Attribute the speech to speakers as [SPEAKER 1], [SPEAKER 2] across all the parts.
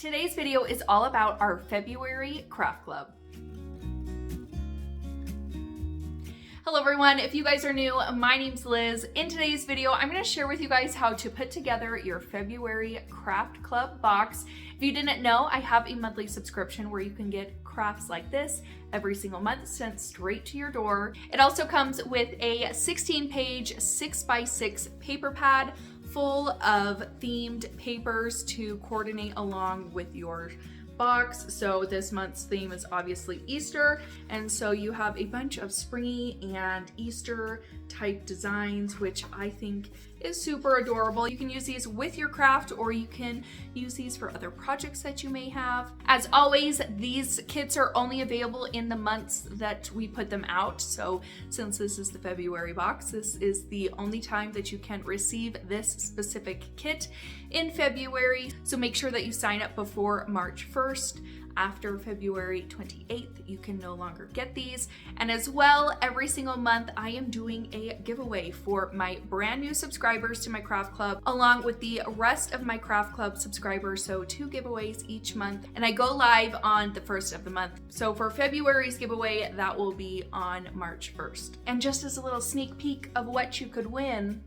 [SPEAKER 1] Today's video is all about our February craft club. Hello everyone, if you guys are new, my name's Liz. In today's video, I'm going to share with you guys how to put together your February craft club box. If you didn't know, I have a monthly subscription where you can get crafts like this every single month sent straight to your door. It also comes with a 16-page 6x6 paper pad full of themed papers to coordinate along with your box. So this month's theme is obviously Easter, and so you have a bunch of springy and Easter type designs, which I think is super adorable. You can use these with your craft, or you can use these for other projects that you may have. As always, these kits are only available in the months that we put them out. So since this is the February box, this is the only time that you can receive this specific kit in February. So make sure that you sign up before March 1st. After February 28th, you can no longer get these. And as well, every single month, I am doing a giveaway for my brand new subscribers to my craft club, along with the rest of my craft club subscribers. So 2 giveaways each month. And I go live on the 1st of the month. So for February's giveaway, that will be on March 1st. And just as a little sneak peek of what you could win,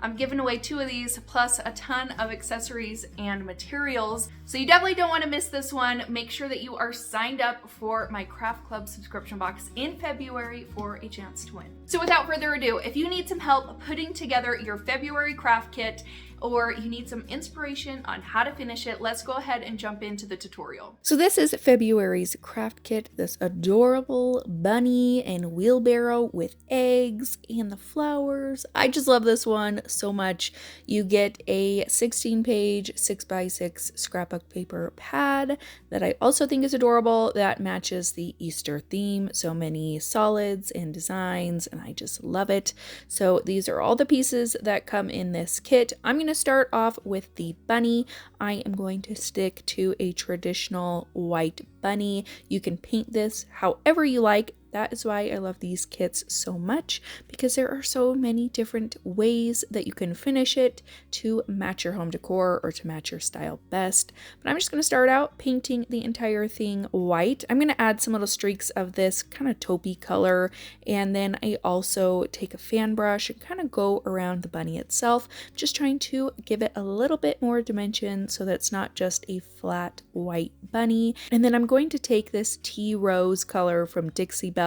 [SPEAKER 1] I'm giving away 2 of these plus a ton of accessories and materials. So you definitely don't want to miss this one. Make sure that you are signed up for my craft club subscription box in February for a chance to win. So without further ado, if you need some help putting together your February craft kit, or you need some inspiration on how to finish it, let's go ahead and jump into the tutorial. So this is February's craft kit, this adorable bunny and wheelbarrow with eggs and the flowers. I just love this one so much. You get a 16-page 6x6 scrapbook paper pad that I also think is adorable, that matches the Easter theme. So many solids and designs, and I just love it. So these are all the pieces that come in this kit. I'm going to start off with the bunny. I am going to stick to a traditional white bunny. You can paint this however you like. That is why I love these kits so much, because there are so many different ways that you can finish it to match your home decor or to match your style best. But I'm just going to start out painting the entire thing white. I'm going to add some little streaks of this kind of taupey color, and then I also take a fan brush and kind of go around the bunny itself, just trying to give it a little bit more dimension so that it's not just a flat white bunny. And then I'm going to take this tea rose color from Dixie, Belle.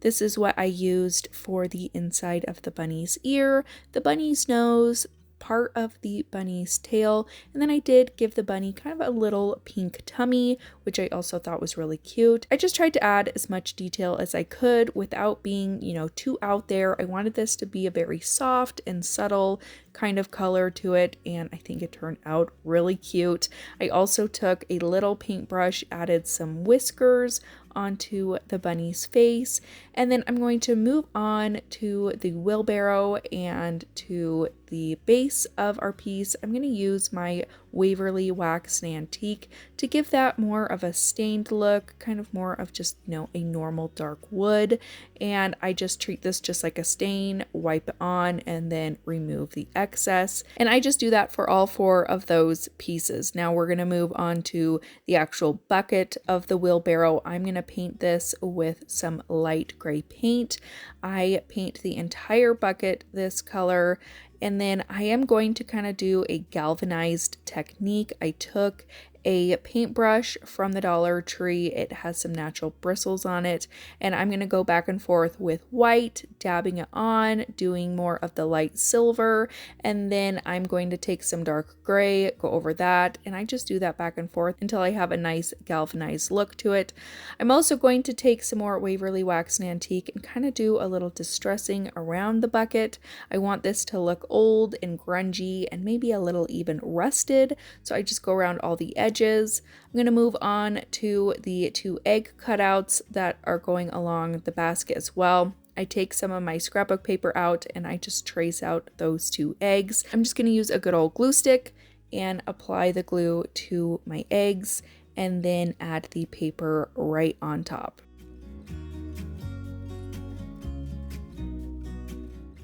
[SPEAKER 1] This is what I used for the inside of the bunny's ear, the bunny's nose, part of the bunny's tail, and then I did give the bunny kind of a little pink tummy, which I also thought was really cute. I just tried to add as much detail as I could without being, too out there. I wanted this to be a very soft and subtle kind of color to it, and I think it turned out really cute. I also took a little paintbrush, added some whiskers onto the bunny's face, and then I'm going to move on to the wheelbarrow and to the base of our piece. I'm going to use my Waverly Wax Antique to give that more of a stained look, kind of more of just, a normal dark wood. And I just treat this just like a stain, wipe it on, and then remove the excess. And I just do that for all 4 of those pieces. Now we're going to move on to the actual bucket of the wheelbarrow. I'm going to paint this with some light gray paint. I paint the entire bucket this color. And then I am going to kind of do a galvanized technique. I took a paintbrush from the Dollar Tree. It has some natural bristles on it, and I'm going to go back and forth with white, dabbing it on, doing more of the light silver, and then I'm going to take some dark gray, go over that, and I just do that back and forth until I have a nice galvanized look to it. I'm also going to take some more Waverly Wax Antique and kind of do a little distressing around the bucket. I want this to look old and grungy and maybe a little even rusted, so I just go around all the edges. I'm going to move on to the 2 egg cutouts that are going along the basket as well. I take some of my scrapbook paper out and I just trace out those 2 eggs. I'm just going to use a good old glue stick and apply the glue to my eggs, and then add the paper right on top.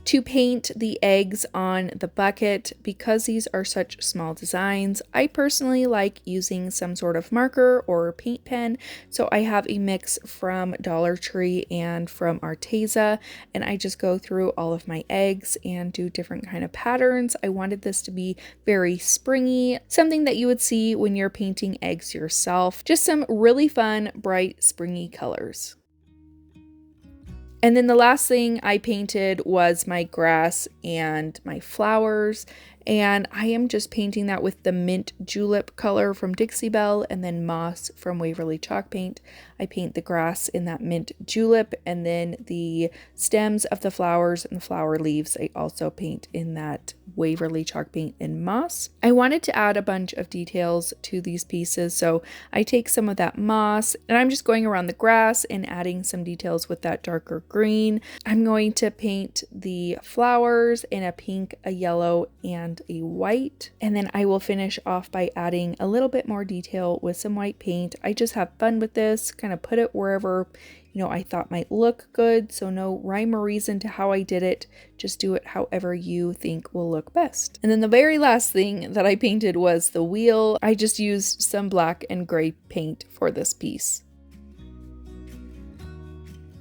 [SPEAKER 1] To paint the eggs on the bucket, because these are such small designs, I personally like using some sort of marker or paint pen. So I have a mix from Dollar Tree and from Arteza, and I just go through all of my eggs and do different kind of patterns. I wanted this to be very springy, something that you would see when you're painting eggs yourself. Just some really fun, bright, springy colors. And then the last thing I painted was my grass and my flowers. And I am just painting that with the mint julep color from Dixie Belle and then moss from Waverly Chalk Paint. I paint the grass in that mint julep, and then the stems of the flowers and the flower leaves I also paint in that Waverly Chalk Paint in moss. I wanted to add a bunch of details to these pieces, so I take some of that moss and I'm just going around the grass and adding some details with that darker green. I'm going to paint the flowers in a pink, a yellow, and a white, and then I will finish off by adding a little bit more detail with some white paint. I just have fun with this, kind of put it wherever I thought might look good, so no rhyme or reason to how I did it, just do it however you think will look best. And then the very last thing that I painted was the wheel. I just used some black and gray paint for this piece.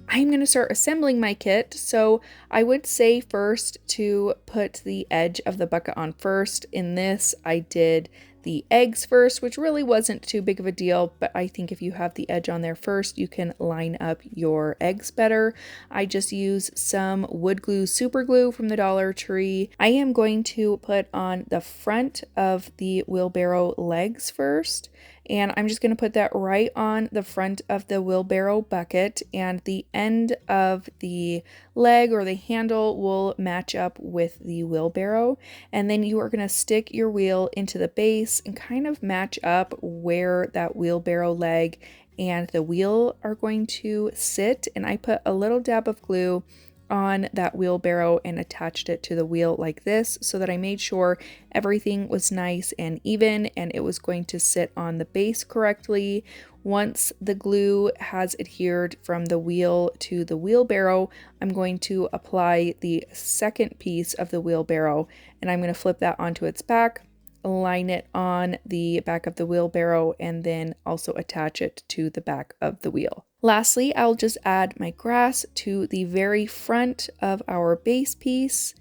[SPEAKER 1] I'm going to start assembling my kit, so I would say first to put the edge of the bucket on first. In this, I did the eggs first, which really wasn't too big of a deal, but I think if you have the edge on there first, you can line up your eggs better. I just use some wood glue, super glue from the Dollar Tree. I am going to put on the front of the wheelbarrow legs first, and I'm just going to put that right on the front of the wheelbarrow bucket, and the end of the leg or the handle will match up with the wheelbarrow. And then you are going to stick your wheel into the base and kind of match up where that wheelbarrow leg and the wheel are going to sit. And I put a little dab of glue on that wheelbarrow and attached it to the wheel like this, so that I made sure everything was nice and even and it was going to sit on the base correctly. Once the glue has adhered from the wheel to the wheelbarrow, I'm going to apply the second piece of the wheelbarrow, and I'm going to flip that onto its back, align it on the back of the wheelbarrow, and then also attach it to the back of the wheel. Lastly, I'll just add my grass to the very front of our base piece.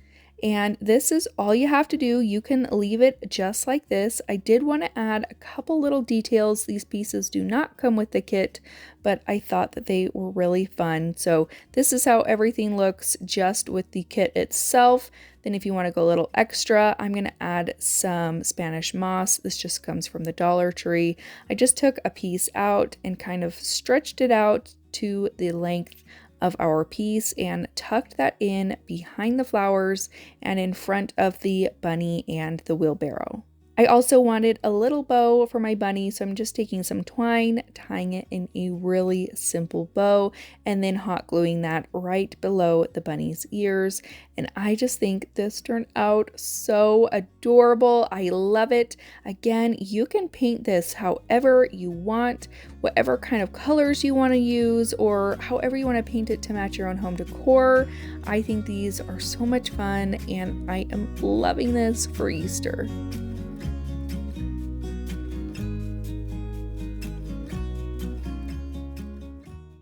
[SPEAKER 1] And this is all you have to do. You can leave it just like this. I did want to add a couple little details. These pieces do not come with the kit, but I thought that they were really fun. So this is how everything looks just with the kit itself. Then if you want to go a little extra, I'm going to add some Spanish moss. This just comes from the Dollar Tree. I just took a piece out and kind of stretched it out to the length of our piece and tucked that in behind the flowers and in front of the bunny and the wheelbarrow. I also wanted a little bow for my bunny, so I'm just taking some twine, tying it in a really simple bow, and then hot gluing that right below the bunny's ears. And I just think this turned out so adorable. I love it. Again, you can paint this however you want, whatever kind of colors you want to use, or however you want to paint it to match your own home decor. I think these are so much fun, and I am loving this for Easter.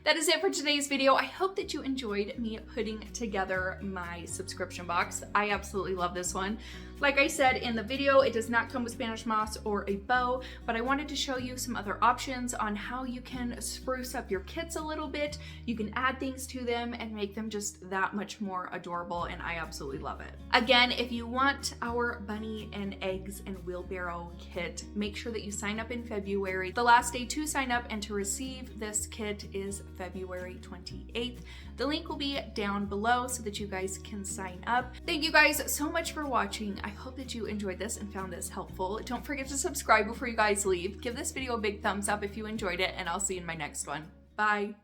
[SPEAKER 2] That is it for today's video. I hope that you enjoyed me putting together my subscription box. I absolutely love this one. Like I said in the video, it does not come with Spanish moss or a bow, but I wanted to show you some other options on how you can spruce up your kits a little bit. You can add things to them and make them just that much more adorable, and I absolutely love it. Again, if you want our bunny and eggs and wheelbarrow kit, make sure that you sign up in February. The last day to sign up and to receive this kit is February 28th. The link will be down below so that you guys can sign up. Thank you guys so much for watching. I hope that you enjoyed this and found this helpful. Don't forget to subscribe before you guys leave. Give this video a big thumbs up if you enjoyed it, and I'll see you in my next one. Bye.